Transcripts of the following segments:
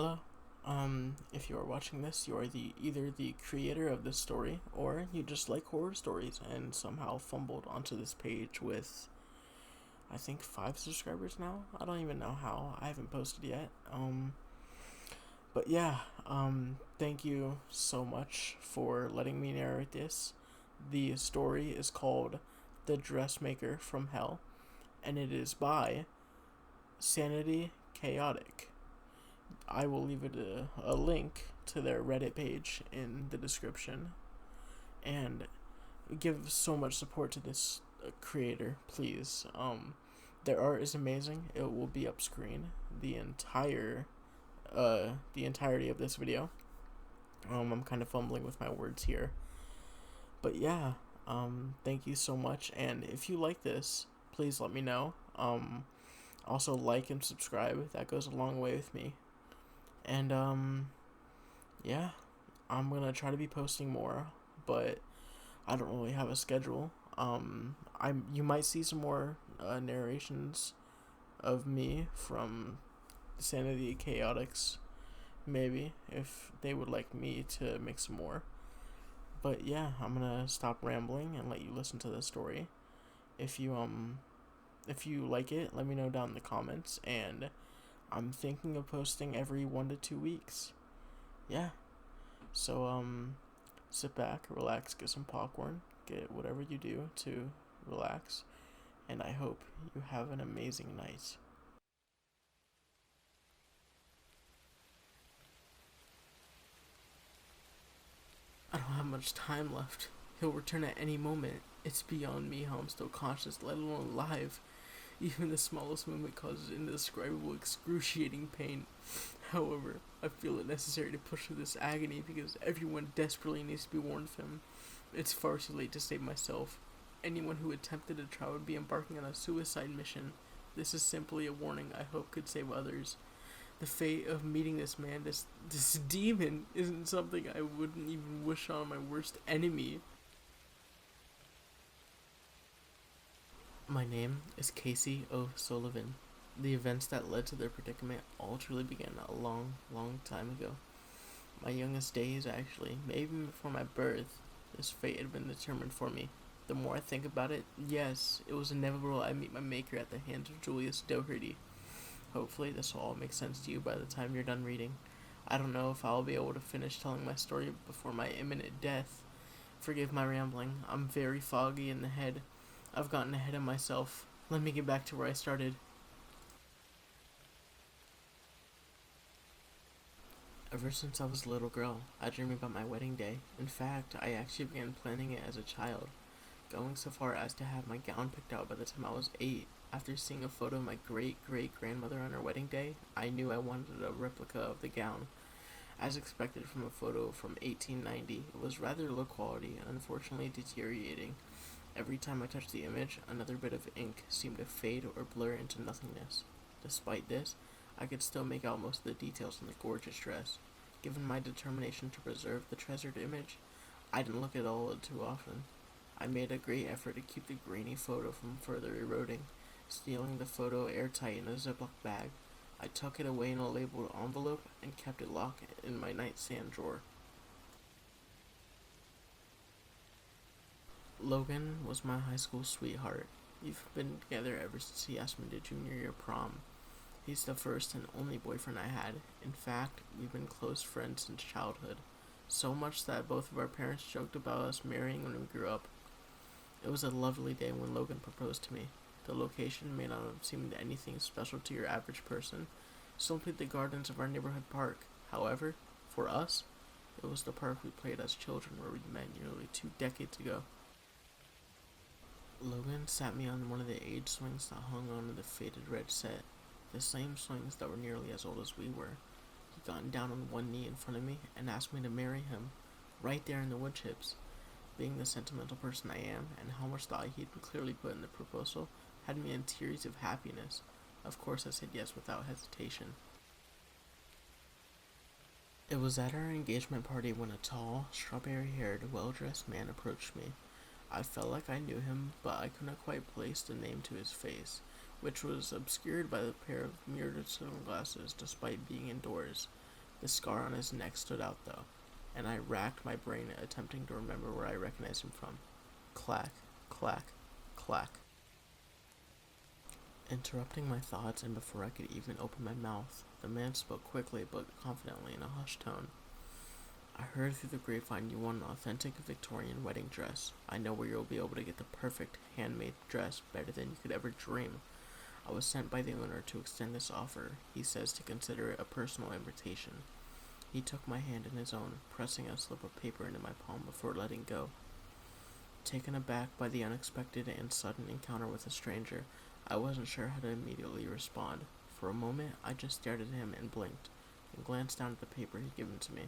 Hello. If you are watching this, you are either the creator of this story or you just like horror stories and somehow fumbled onto this page with I think 5 subscribers now. I don't even know how. I haven't posted yet. But yeah, thank you so much for letting me narrate this. The story is called The Dressmaker from Hell, and it is by SanityChaotic. I will leave a link to their Reddit page in the description. And give so much support to this creator, please. Their art is amazing. It will be up screen the entirety of this video. I'm kind of fumbling with my words here, but yeah. Thank you so much, and if you like this, please let me know. Also like and subscribe. That goes a long way with me. And yeah, I'm gonna try to be posting more, but I don't really have a schedule. You might see some more narrations of me from Sanity Chaotics, maybe if they would like me to make some more. But yeah, I'm gonna stop rambling and let you listen to the story. If you if you like it, let me know down in the comments. And I'm thinking of posting every 1 to 2 weeks. Yeah. So sit back, relax, get some popcorn, get whatever you do to relax, and I hope you have an amazing night. I don't have much time left. He'll return at any moment. It's beyond me how I'm still conscious, let alone alive. Even the smallest movement causes indescribable, excruciating pain. However, I feel it necessary to push through this agony because everyone desperately needs to be warned of him. It's far too late to save myself. Anyone who attempted to try would be embarking on a suicide mission. This is simply a warning I hope could save others. The fate of meeting this man, this demon, isn't something I wouldn't even wish on my worst enemy. My name is Casey O'Sullivan. The events that led to their predicament all truly began a long, long time ago. My youngest days, actually, maybe even before my birth, this fate had been determined for me. The more I think about it, yes, it was inevitable I meet my maker at the hands of Julius Doherty. Hopefully, this will all make sense to you by the time you're done reading. I don't know if I'll be able to finish telling my story before my imminent death. Forgive my rambling, I'm very foggy in the head. I've gotten ahead of myself. Let me get back to where I started. Ever since I was a little girl, I dreamed about my wedding day. In fact, I actually began planning it as a child, going so far as to have my gown picked out by the time I was 8. After seeing a photo of my great-great-grandmother on her wedding day, I knew I wanted a replica of the gown. As expected from a photo from 1890, it was rather low quality and unfortunately deteriorating. Every time I touched the image, another bit of ink seemed to fade or blur into nothingness. Despite this, I could still make out most of the details in the gorgeous dress. Given my determination to preserve the treasured image, I didn't look at it all too often. I made a great effort to keep the grainy photo from further eroding, sealing the photo airtight in a Ziploc bag. I tucked it away in a labeled envelope and kept it locked in my nightstand drawer. Logan was my high school sweetheart. We've been together ever since he asked me to junior year prom. He's the first and only boyfriend I had. In fact, we've been close friends since childhood. So much that both of our parents joked about us marrying when we grew up. It was a lovely day when Logan proposed to me. The location may not have seemed anything special to your average person, simply the gardens of our neighborhood park. However, for us, it was the park we played as children where we met nearly 2 decades ago. Logan sat me on one of the age swings that hung onto the faded red set, the same swings that were nearly as old as we were. He got down on one knee in front of me and asked me to marry him, right there in the wood chips. Being the sentimental person I am, and how much thought he'd clearly put in the proposal, had me in tears of happiness. Of course I said yes without hesitation. It was at our engagement party when a tall, strawberry-haired, well-dressed man approached me. I felt like I knew him, but I couldn't quite place the name to his face, which was obscured by the pair of mirrored sunglasses despite being indoors. The scar on his neck stood out, though, and I racked my brain attempting to remember where I recognized him from. Clack, clack, clack. Interrupting my thoughts, and before I could even open my mouth, the man spoke quickly but confidently in a hushed tone. I heard through the grapevine you want an authentic Victorian wedding dress. I know where you'll be able to get the perfect handmade dress better than you could ever dream. I was sent by the owner to extend this offer. He says to consider it a personal invitation. He took my hand in his own, pressing a slip of paper into my palm before letting go. Taken aback by the unexpected and sudden encounter with a stranger, I wasn't sure how to immediately respond. For a moment, I just stared at him and blinked, and glanced down at the paper he'd given to me.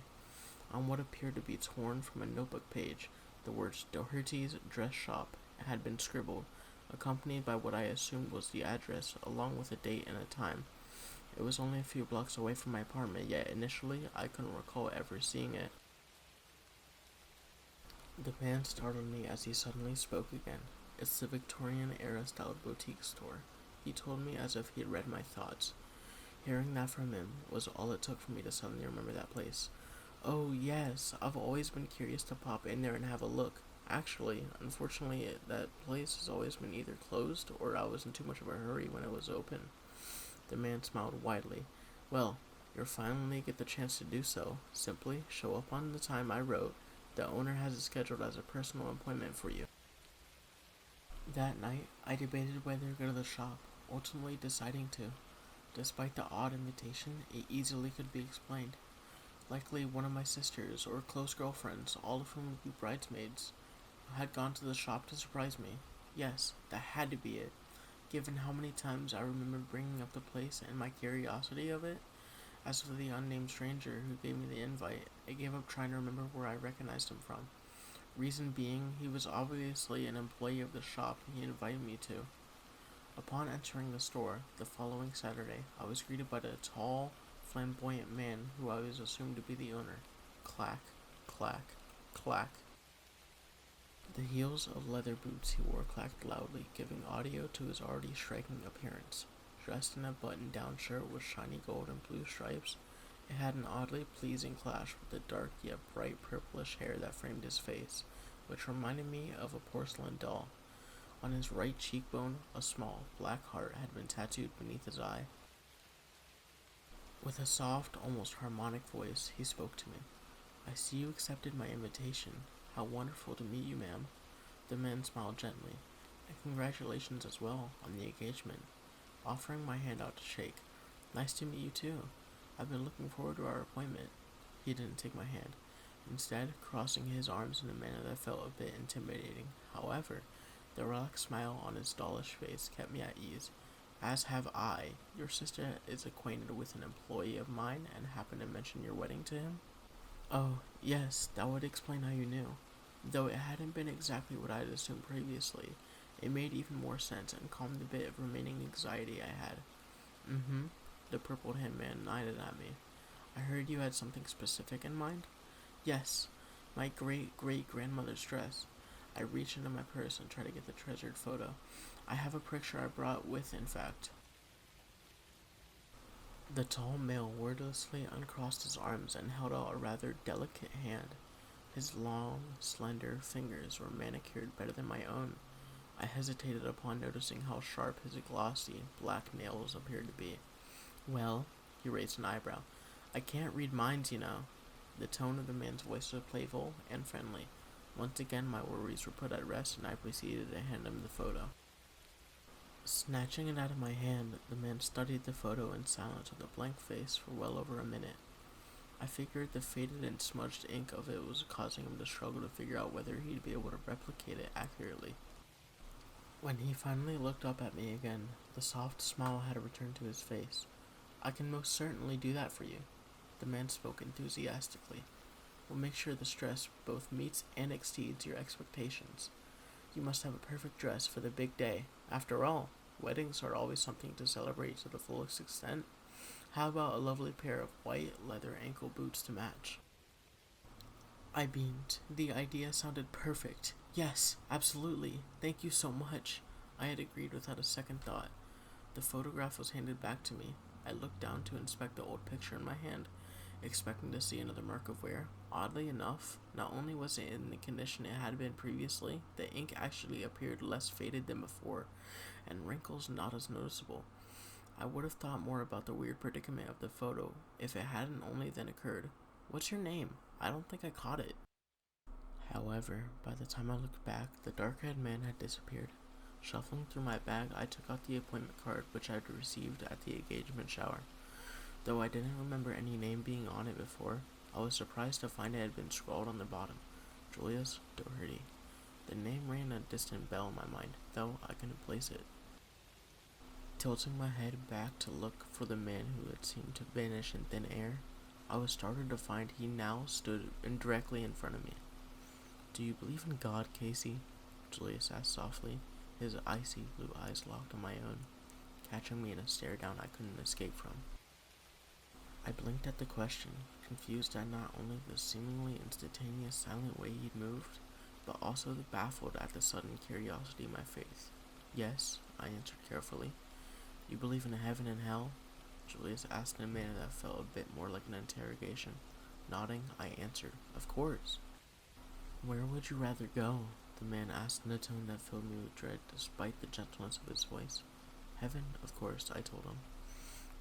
On what appeared to be torn from a notebook page, the words Doherty's Dress Shop had been scribbled, accompanied by what I assumed was the address, along with a date and a time. It was only a few blocks away from my apartment, yet initially I couldn't recall ever seeing it. The man startled me as he suddenly spoke again. It's the Victorian-era styled boutique store, he told me as if he had read my thoughts. Hearing that from him was all it took for me to suddenly remember that place. Oh yes, I've always been curious to pop in there and have a look. Actually, unfortunately, that place has always been either closed or I was in too much of a hurry when it was open. The man smiled widely. Well, you'll finally get the chance to do so. Simply show up on the time I wrote. The owner has it scheduled as a personal appointment for you. That night, I debated whether to go to the shop, ultimately deciding to. Despite the odd invitation, it easily could be explained. Likely one of my sisters or close girlfriends, all of whom would be bridesmaids, had gone to the shop to surprise me. Yes, that had to be it. Given how many times I remember bringing up the place and my curiosity of it. As for the unnamed stranger who gave me the invite, I gave up trying to remember where I recognized him from. Reason being, he was obviously an employee of the shop he invited me to. Upon entering the store, the following Saturday, I was greeted by the tall, flamboyant man who I was assumed to be the owner. Clack, clack, clack. The heels of leather boots he wore clacked loudly, giving audio to his already striking appearance. Dressed in a button-down shirt with shiny gold and blue stripes, it had an oddly pleasing clash with the dark yet bright purplish hair that framed his face, which reminded me of a porcelain doll. On his right cheekbone, a small, black heart had been tattooed beneath his eye. With a soft, almost harmonic voice, he spoke to me. I see you accepted my invitation. How wonderful to meet you, ma'am. The man smiled gently, and congratulations as well on the engagement, offering my hand out to shake. Nice to meet you too. I've been looking forward to our appointment. He didn't take my hand, instead crossing his arms in a manner that felt a bit intimidating. However, the relaxed smile on his dollish face kept me at ease. As have I. Your sister is acquainted with an employee of mine and happened to mention your wedding to him? Oh, yes, that would explain how you knew. Though it hadn't been exactly what I had assumed previously, it made even more sense and calmed the bit of remaining anxiety I had. Mm-hmm. The purple-haired man nodded at me. I heard you had something specific in mind? Yes, my great-great-grandmother's dress. I reached into my purse and tried to get the treasured photo. I have a picture I brought with, in fact. The tall male wordlessly uncrossed his arms and held out a rather delicate hand. His long, slender fingers were manicured better than my own. I hesitated upon noticing how sharp his glossy, black nails appeared to be. Well, he raised an eyebrow. I can't read minds, you know. The tone of the man's voice was playful and friendly. Once again, my worries were put at rest, and I proceeded to hand him the photo. Snatching it out of my hand, the man studied the photo in silence with a blank face for well over a minute. I figured the faded and smudged ink of it was causing him to struggle to figure out whether he'd be able to replicate it accurately. When he finally looked up at me again, the soft smile had returned to his face. I can most certainly do that for you. The man spoke enthusiastically. We'll make sure this dress both meets and exceeds your expectations. You must have a perfect dress for the big day. After all, weddings are always something to celebrate to the fullest extent. How about a lovely pair of white leather ankle boots to match? I beamed. The idea sounded perfect. Yes, absolutely. Thank you so much. I had agreed without a second thought. The photograph was handed back to me. I looked down to inspect the old picture in my hand. expecting to see another mark of wear. Oddly enough, not only was it in the condition it had been previously, the ink actually appeared less faded than before, and wrinkles not as noticeable. I would have thought more about the weird predicament of the photo if it hadn't only then occurred. What's your name? I don't think I caught it. However, by the time I looked back, the dark-haired man had disappeared. Shuffling through my bag, I took out the appointment card which I had received at the engagement shower. Though I didn't remember any name being on it before, I was surprised to find it had been scrawled on the bottom. Julius Doherty. The name rang a distant bell in my mind, though I couldn't place it. Tilting my head back to look for the man who had seemed to vanish in thin air, I was startled to find he now stood directly in front of me. "Do you believe in God, Casey?" Julius asked softly, his icy blue eyes locked on my own, catching me in a stare down I couldn't escape from. I blinked at the question, confused at not only the seemingly instantaneous silent way he'd moved, but also baffled at the sudden curiosity in my face. "Yes," I answered carefully. "You believe in heaven and hell?" Julius asked in a manner that felt a bit more like an interrogation. Nodding, I answered, "Of course." "Where would you rather go?" the man asked in a tone that filled me with dread despite the gentleness of his voice. "Heaven, of course," I told him.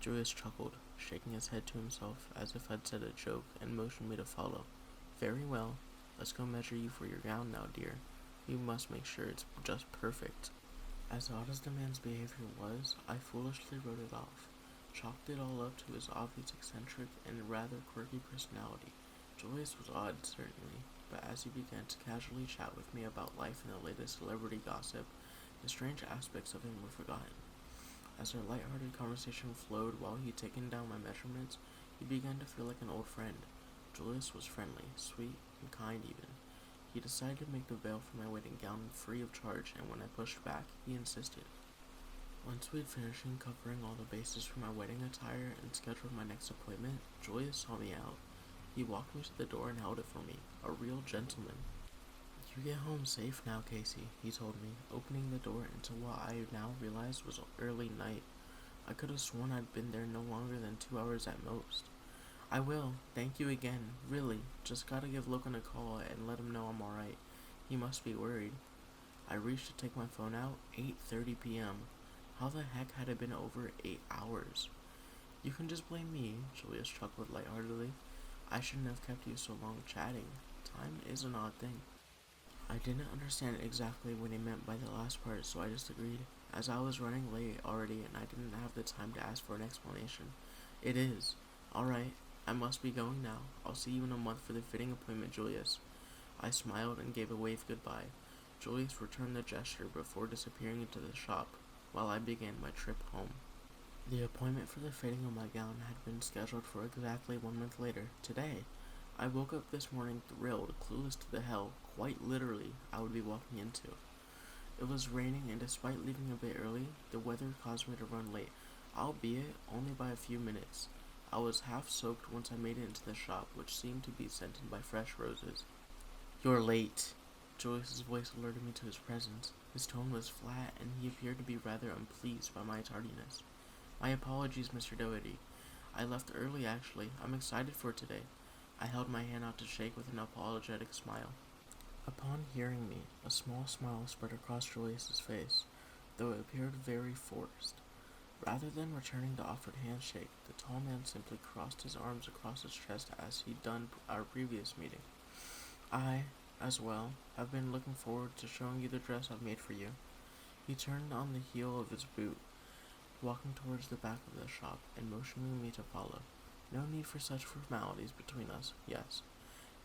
Julius chuckled, shaking his head to himself as if I'd said a joke, and motioned me to follow. "Very well. Let's go measure you for your gown now, dear. We must make sure it's just perfect." As odd as the man's behavior was, I foolishly wrote it off, chalked it all up to his obvious eccentric and rather quirky personality. Julius was odd, certainly, but as he began to casually chat with me about life and the latest celebrity gossip, the strange aspects of him were forgotten. As our light-hearted conversation flowed while he'd taken down my measurements, he began to feel like an old friend. Julius was friendly, sweet, and kind even. He decided to make the veil for my wedding gown free of charge, and when I pushed back, he insisted. Once we'd finished covering all the bases for my wedding attire and scheduled my next appointment, Julius saw me out. He walked me to the door and held it for me, a real gentleman. "You get home safe now, Casey," he told me, opening the door into what I now realized was early night. I could have sworn I'd been there no longer than 2 hours at most. "I will. Thank you again. Really. Just gotta give Logan a call and let him know I'm alright. He must be worried." I reached to take my phone out. 8:30 p.m. How the heck had it been over 8 hours? "You can just blame me," Julius chuckled lightheartedly. "I shouldn't have kept you so long chatting. Time is an odd thing." I didn't understand exactly what he meant by the last part, so I just agreed, as I was running late already and I didn't have the time to ask for an explanation. "It is. Alright, I must be going now. I'll see you in a month for the fitting appointment, Julius." I smiled and gave a wave goodbye. Julius returned the gesture before disappearing into the shop, while I began my trip home. The appointment for the fitting of my gown had been scheduled for exactly 1 month later, today. I woke up this morning thrilled, clueless to the hell, quite literally, I would be walking into. It was raining, and despite leaving a bit early, the weather caused me to run late, albeit only by a few minutes. I was half soaked once I made it into the shop, which seemed to be scented by fresh roses. "You're late." Joyce's voice alerted me to his presence. His tone was flat, and he appeared to be rather unpleased by my tardiness. "My apologies, Mr. Doherty. I left early, actually. I'm excited for today." I held my hand out to shake with an apologetic smile. Upon hearing me, a small smile spread across Julius's face, though it appeared very forced. Rather than returning the offered handshake, the tall man simply crossed his arms across his chest as he'd done our previous meeting. "I, as well, have been looking forward to showing you the dress I've made for you." He turned on the heel of his boot, walking towards the back of the shop and motioning me to follow. "No need for such formalities between us, yes.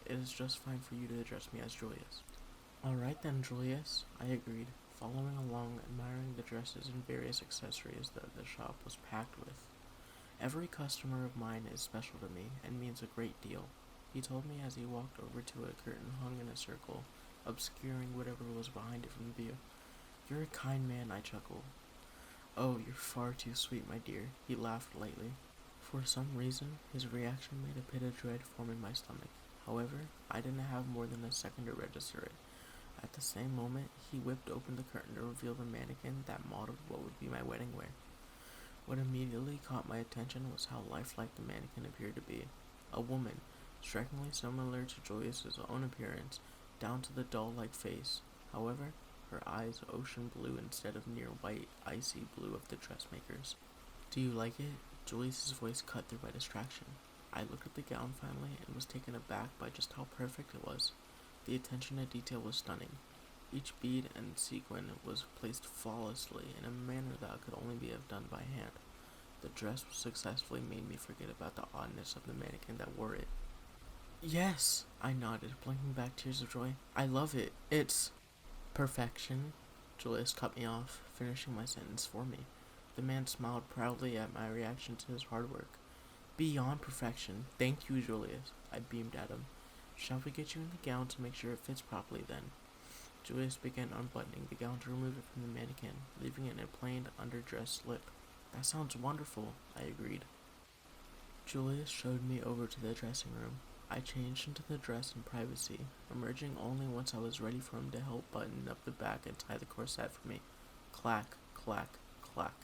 It is just fine for you to address me as Julius." "Alright then, Julius," I agreed, following along, admiring the dresses and various accessories that the shop was packed with. "Every customer of mine is special to me and means a great deal," he told me as he walked over to a curtain hung in a circle, obscuring whatever was behind it from view. "You're a kind man," I chuckled. "Oh, you're far too sweet, my dear," he laughed lightly. For some reason, his reaction made a pit of dread form in my stomach. However, I didn't have more than a second to register it. At the same moment, he whipped open the curtain to reveal the mannequin that modeled what would be my wedding wear. What immediately caught my attention was how lifelike the mannequin appeared to be. A woman, strikingly similar to Julius's own appearance, down to the doll-like face. However, her eyes ocean blue instead of near white, icy blue of the dressmaker's. Do you like it? Julius's voice cut through my distraction. I looked at the gown finally and was taken aback by just how perfect it was. The attention to detail was stunning. Each bead and sequin was placed flawlessly in a manner that could only be done by hand. The dress successfully made me forget about the oddness of the mannequin that wore it. Yes, I nodded, blinking back tears of joy. I love it. It's perfection. Julius cut me off, finishing my sentence for me. The man smiled proudly at my reaction to his hard work. Beyond perfection. Thank you, Julius. I beamed at him. Shall we get you in the gown to make sure it fits properly then? Julius began unbuttoning the gown to remove it from the mannequin, leaving it in a plain underdress slip. That sounds wonderful, I agreed. Julius showed me over to the dressing room. I changed into the dress in privacy, emerging only once I was ready for him to help button up the back and tie the corset for me. Clack, clack, clack.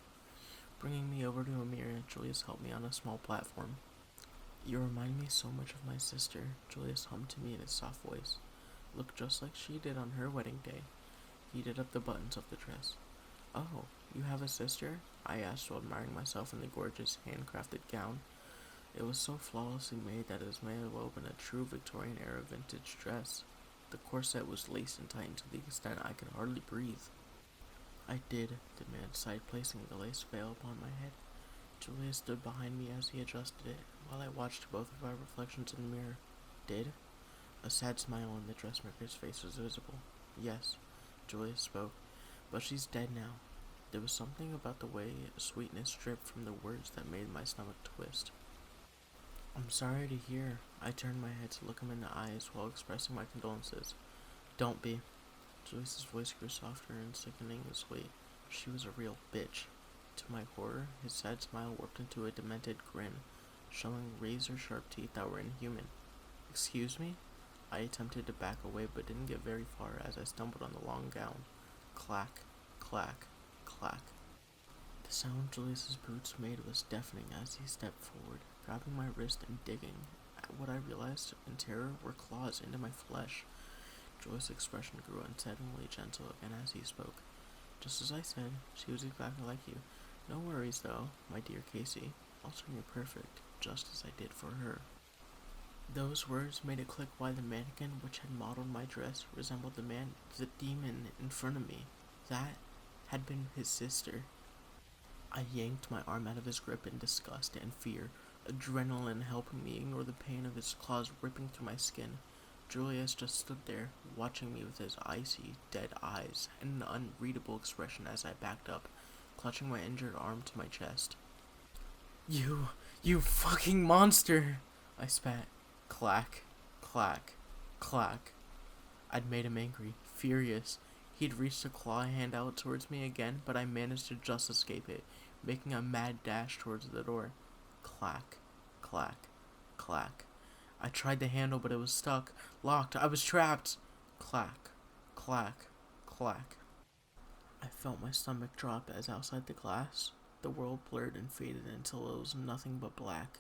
Bringing me over to a mirror, Julius helped me on a small platform. You remind me so much of my sister, Julius hummed to me in his soft voice. Looked just like she did on her wedding day. He did up the buttons of the dress. Oh, you have a sister? I asked while admiring myself in the gorgeous handcrafted gown. It was so flawlessly made that it may have well been a true Victorian-era vintage dress. The corset was laced and tightened to the extent I could hardly breathe. I did, the man sighed, placing the lace veil upon my head. Julia stood behind me as he adjusted it, while I watched both of our reflections in the mirror. Did? A sad smile on the dressmaker's face was visible. Yes, Julia spoke, but she's dead now. There was something about the way sweetness dripped from the words that made my stomach twist. I'm sorry to hear. I turned my head to look him in the eyes while expressing my condolences. Don't be. Joyce's voice grew softer and sickeningly sweet. She was a real bitch. To my horror, his sad smile warped into a demented grin, showing razor-sharp teeth that were inhuman. Excuse me? I attempted to back away but didn't get very far as I stumbled on the long gown. Clack, clack, clack. The sound Julius's boots made was deafening as he stepped forward, grabbing my wrist and digging at what I realized in terror were claws into my flesh. Julius' expression grew unsettlingly gentle again as he spoke. Just as I said, she was exactly like you. No worries though, my dear Casey. I'll turn you perfect, just as I did for her. Those words made it click why the mannequin which had modeled my dress resembled the demon in front of me. That had been his sister. I yanked my arm out of his grip in disgust and fear, adrenaline helping me ignore the pain of his claws ripping through my skin. Julius just stood there, watching me with his icy, dead eyes and an unreadable expression as I backed up, clutching my injured arm to my chest. You fucking monster! I spat. Clack, clack, clack. I'd made him angry, furious. He'd reached a claw hand out towards me again, but I managed to just escape it, making a mad dash towards the door. Clack, clack, clack. I tried the handle, but it was stuck, locked. I was trapped. Clack, clack, clack. I felt my stomach drop as outside the glass, the world blurred and faded until it was nothing but black.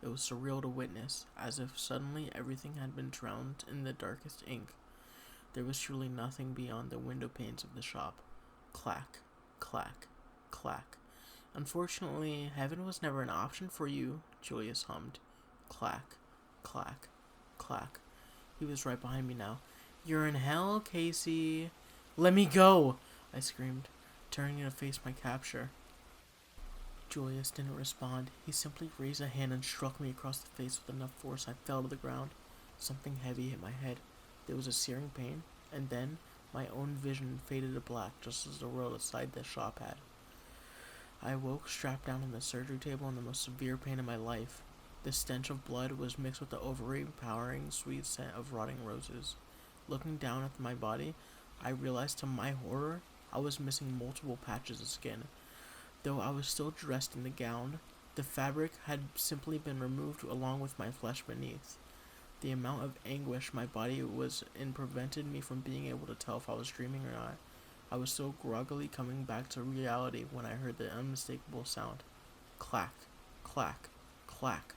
It was surreal to witness, as if suddenly everything had been drowned in the darkest ink. There was truly nothing beyond the window panes of the shop. Clack, clack, clack. Unfortunately, heaven was never an option for you, Julius hummed. Clack, clack, clack. He was right behind me now. You're in hell, Casey. Let me go, I screamed, turning to face my capture. Julius didn't respond. He simply raised a hand and struck me across the face with enough force I fell to the ground. Something heavy hit my head. There was a searing pain, and then my own vision faded to black just as the world outside the shop had. I awoke strapped down on the surgery table in the most severe pain of my life. The stench of blood was mixed with the overpowering sweet scent of rotting roses. Looking down at my body, I realized to my horror I was missing multiple patches of skin. Though I was still dressed in the gown, the fabric had simply been removed along with my flesh beneath. The amount of anguish my body was in prevented me from being able to tell if I was dreaming or not. I was still groggily coming back to reality when I heard the unmistakable sound. Clack, clack, clack.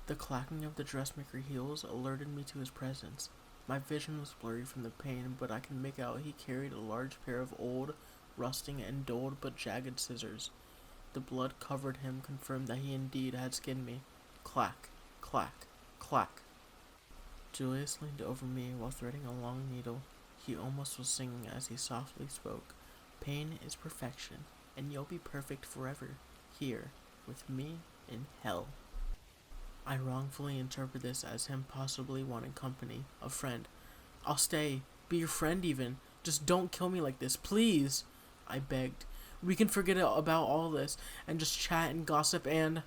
The clacking of the dressmaker heels alerted me to his presence. My vision was blurry from the pain, but I could make out he carried a large pair of old, rusting and dulled but jagged scissors. The blood covered him confirmed that he indeed had skinned me. Clack, clack, clack. Julius leaned over me while threading a long needle. He almost was singing as he softly spoke. Pain is perfection, and you'll be perfect forever, here, with me, in hell. I wrongfully interpret this as him possibly wanting company, a friend. I'll stay, be your friend even. Just don't kill me like this, please, I begged. We can forget about all this, and just chat and gossip and...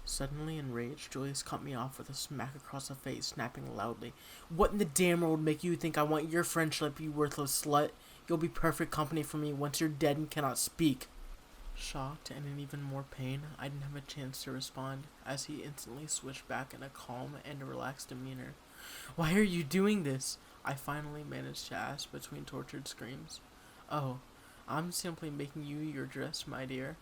Suddenly enraged, Julius cut me off with a smack across the face, snapping loudly. What in the damn world make you think I want your friendship, you worthless slut? You'll be perfect company for me once you're dead and cannot speak. Shocked and in even more pain, I didn't have a chance to respond, as he instantly switched back in a calm and relaxed demeanor. Why are you doing this? I finally managed to ask between tortured screams. Oh, I'm simply making you your dress, my dear.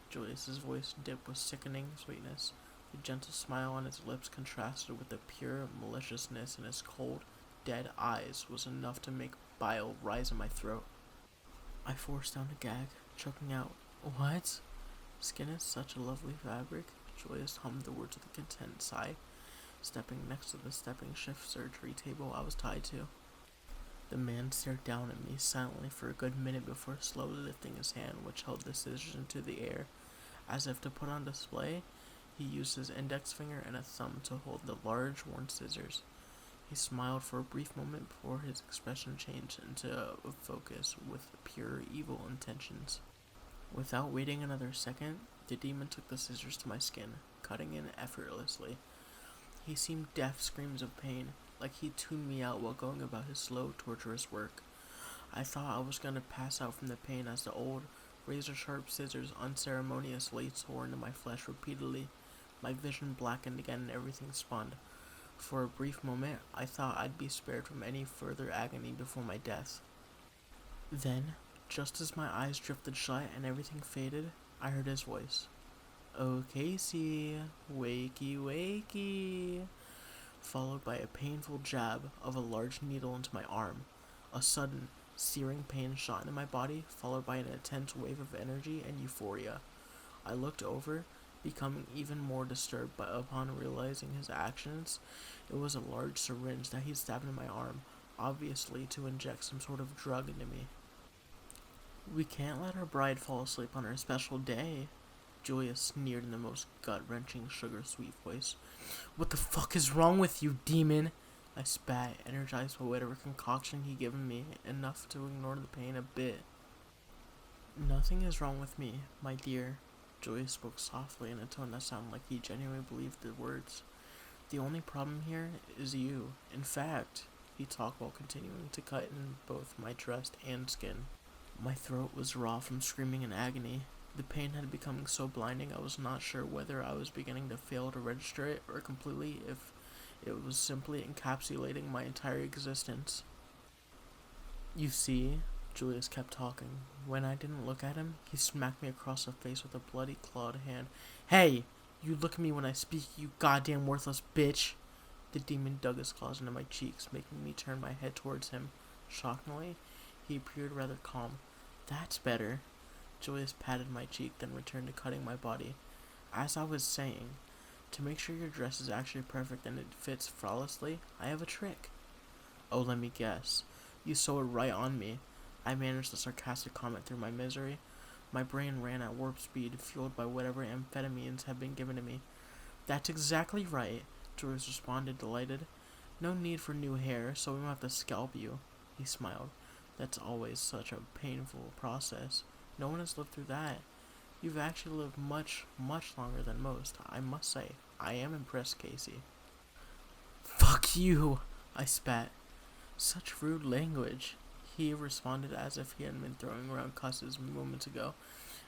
Julius's voice dipped with sickening sweetness. The gentle smile on his lips contrasted with the pure maliciousness in his cold, dead eyes was enough to make bile rise in my throat. I forced down a gag, choking out, What? Skin is such a lovely fabric. Julius hummed the words with a content sigh, stepping next to the stepping shift surgery table I was tied to. The man stared down at me silently for a good minute before slowly lifting his hand, which held the scissors into the air. As if to put on display, he used his index finger and a thumb to hold the large, worn scissors. He smiled for a brief moment before his expression changed into a focus with pure evil intentions. Without waiting another second, the demon took the scissors to my skin, cutting in effortlessly. He seemed deaf screams of pain, like he tuned me out while going about his slow, torturous work. I thought I was going to pass out from the pain as the old, razor-sharp scissors unceremoniously tore into my flesh repeatedly. My vision blackened again and everything spun. For a brief moment, I thought I'd be spared from any further agony before my death. Then, just as my eyes drifted shut and everything faded, I heard his voice. Oh, Casey, wakey, wakey, followed by a painful jab of a large needle into my arm. A sudden, searing pain shot into my body, followed by an intense wave of energy and euphoria. I looked over, becoming even more disturbed, but upon realizing his actions, it was a large syringe that he stabbed in my arm, obviously to inject some sort of drug into me. We can't let our bride fall asleep on her special day, Julia sneered in the most gut-wrenching, sugar-sweet voice. What the fuck is wrong with you, demon? I spat, energized by whatever concoction he'd given me, enough to ignore the pain a bit. Nothing is wrong with me, my dear. Julia spoke softly in a tone that sounded like he genuinely believed the words. The only problem here is you. In fact, he talked while continuing to cut in both my dress and skin. My throat was raw from screaming in agony. The pain had become so blinding I was not sure whether I was beginning to fail to register it or completely if it was simply encapsulating my entire existence. You see, Julius kept talking. When I didn't look at him, he smacked me across the face with a bloody clawed hand. Hey! You look at me when I speak, you goddamn worthless bitch! The demon dug his claws into my cheeks, making me turn my head towards him. Shockingly, he appeared rather calm. That's better. Julius patted my cheek, then returned to cutting my body. As I was saying, to make sure your dress is actually perfect and it fits flawlessly, I have a trick. Oh, let me guess. You sew it right on me. I managed a sarcastic comment through my misery. My brain ran at warp speed, fueled by whatever amphetamines had been given to me. That's exactly right, Julius responded, delighted. No need for new hair, so we won't have to scalp you. He smiled. That's always such a painful process. No one has lived through that. You've actually lived much, much longer than most. I must say, I am impressed, Casey. Fuck you, I spat. Such rude language. He responded as if he had been throwing around cusses moments ago.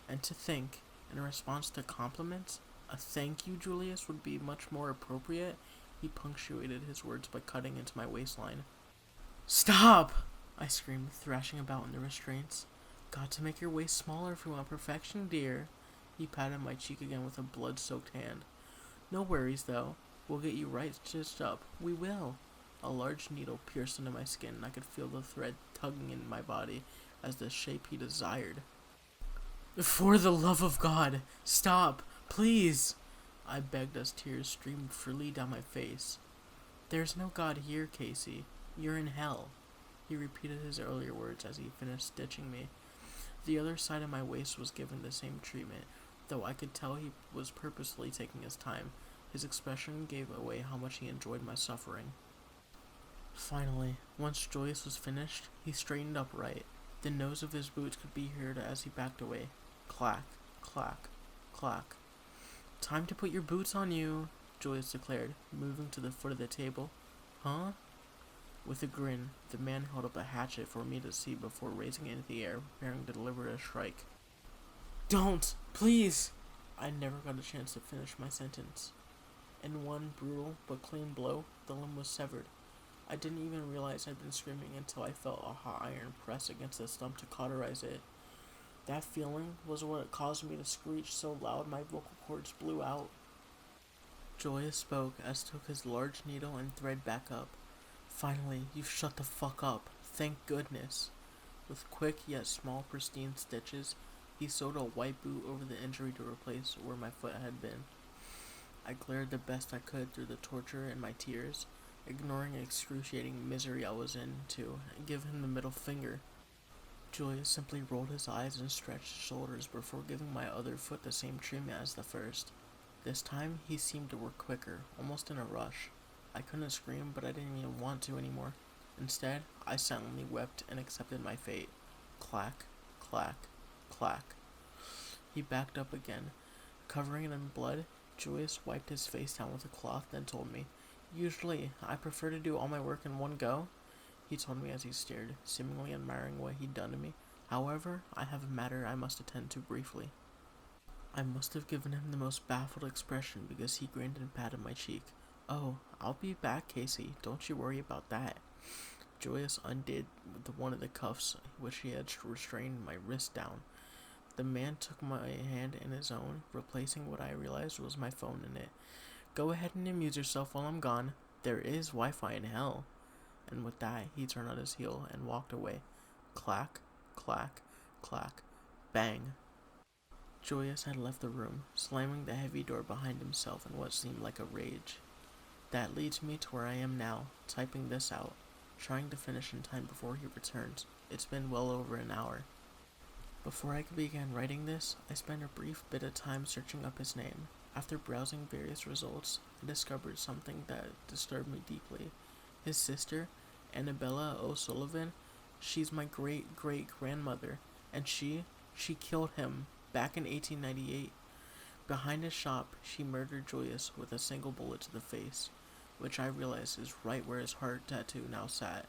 And to think, in response to compliments, a thank you, Julius, would be much more appropriate. He punctuated his words by cutting into my waistline. Stop! I screamed, thrashing about in the restraints. Got to make your waist smaller if you want perfection, dear. He patted my cheek again with a blood-soaked hand. No worries, though. We'll get you right stitched up. We will. A large needle pierced into my skin, and I could feel the thread tugging in my body as the shape he desired. For the love of God, stop, please! I begged as tears streamed freely down my face. There's no God here, Casey. You're in hell. He repeated his earlier words as he finished stitching me. The other side of my waist was given the same treatment, though I could tell he was purposely taking his time. His expression gave away how much he enjoyed my suffering. Finally, once Joyous was finished, he straightened upright. The nose of his boots could be heard as he backed away. Clack, clack, clack. Time to put your boots on you, Joyous declared, moving to the foot of the table. Huh? With a grin, the man held up a hatchet for me to see before raising it into the air, preparing to deliver a strike. Don't! Please! I never got a chance to finish my sentence. In one brutal but clean blow, the limb was severed. I didn't even realize I'd been screaming until I felt a hot iron press against the stump to cauterize it. That feeling was what caused me to screech so loud my vocal cords blew out. Joyous spoke as took his large needle and thread back up. Finally, you've shut the fuck up. Thank goodness. With quick yet small pristine stitches, he sewed a white boot over the injury to replace where my foot had been. I glared the best I could through the torture and my tears, ignoring the excruciating misery I was in, to give him the middle finger. Julius simply rolled his eyes and stretched his shoulders before giving my other foot the same treatment as the first. This time, he seemed to work quicker, almost in a rush. I couldn't scream, but I didn't even want to anymore. Instead, I silently wept and accepted my fate. Clack, clack, clack. He backed up again. Covering it in blood, Julius wiped his face down with a cloth, then told me, "Usually, I prefer to do all my work in one go," he told me as he stared, seemingly admiring what he'd done to me. "However, I have a matter I must attend to briefly." I must have given him the most baffled expression because he grinned and patted my cheek. "Oh, I'll be back, Casey. Don't you worry about that." Julius undid one of the cuffs which he had restrained my wrist down. The man took my hand in his own, replacing what I realized was my phone in it. "Go ahead and amuse yourself while I'm gone. There is Wi-Fi in hell." And with that, he turned on his heel and walked away. Clack, clack, clack, bang. Julius had left the room, slamming the heavy door behind himself in what seemed like a rage. That leads me to where I am now, typing this out, trying to finish in time before he returns. It's been well over an hour. Before I began writing this, I spent a brief bit of time searching up his name. After browsing various results, I discovered something that disturbed me deeply. His sister, Annabella O'Sullivan, she's my great-great-grandmother, and she killed him back in 1898. Behind his shop, she murdered Julius with a single bullet to the face, which I realized is right where his heart tattoo now sat.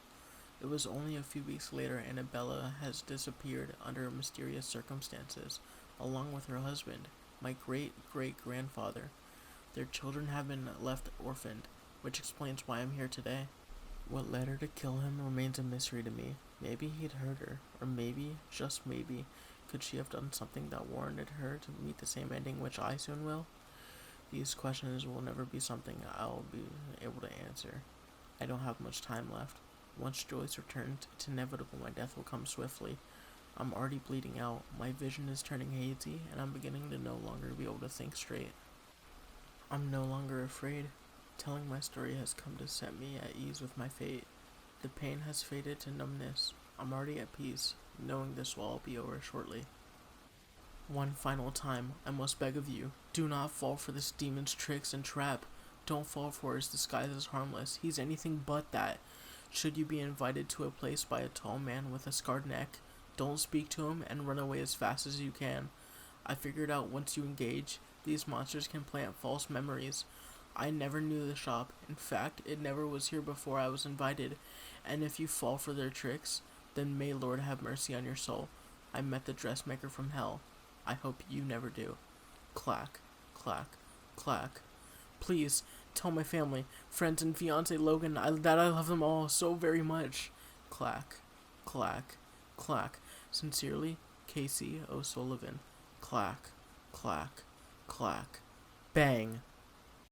It was only a few weeks later Annabella has disappeared under mysterious circumstances, along with her husband, my great-great-grandfather. Their children have been left orphaned, which explains why I'm here today. What led her to kill him remains a mystery to me. Maybe he'd hurt her, or maybe, just maybe, could she have done something that warranted her to meet the same ending which I soon will? These questions will never be something I'll be able to answer. I don't have much time left. Once Joyce returns, it's inevitable my death will come swiftly. I'm already bleeding out, my vision is turning hazy, and I'm beginning to no longer be able to think straight. I'm no longer afraid. Telling my story has come to set me at ease with my fate. The pain has faded to numbness. I'm already at peace, knowing this will all be over shortly. One final time, I must beg of you, do not fall for this demon's tricks and trap. Don't fall for his disguise as harmless. He's anything but that. Should you be invited to a place by a tall man with a scarred neck, don't speak to him and run away as fast as you can. I figured out once you engage, these monsters can plant false memories. I never knew the shop. In fact, it never was here before I was invited. And if you fall for their tricks, then may Lord have mercy on your soul. I met the dressmaker from hell. I hope you never do. Clack, clack, clack. Please, tell my family, friends, and fiancé Logan that I love them all so very much. Clack, clack, clack. Sincerely, Casey O'Sullivan. Clack, clack, clack. Bang.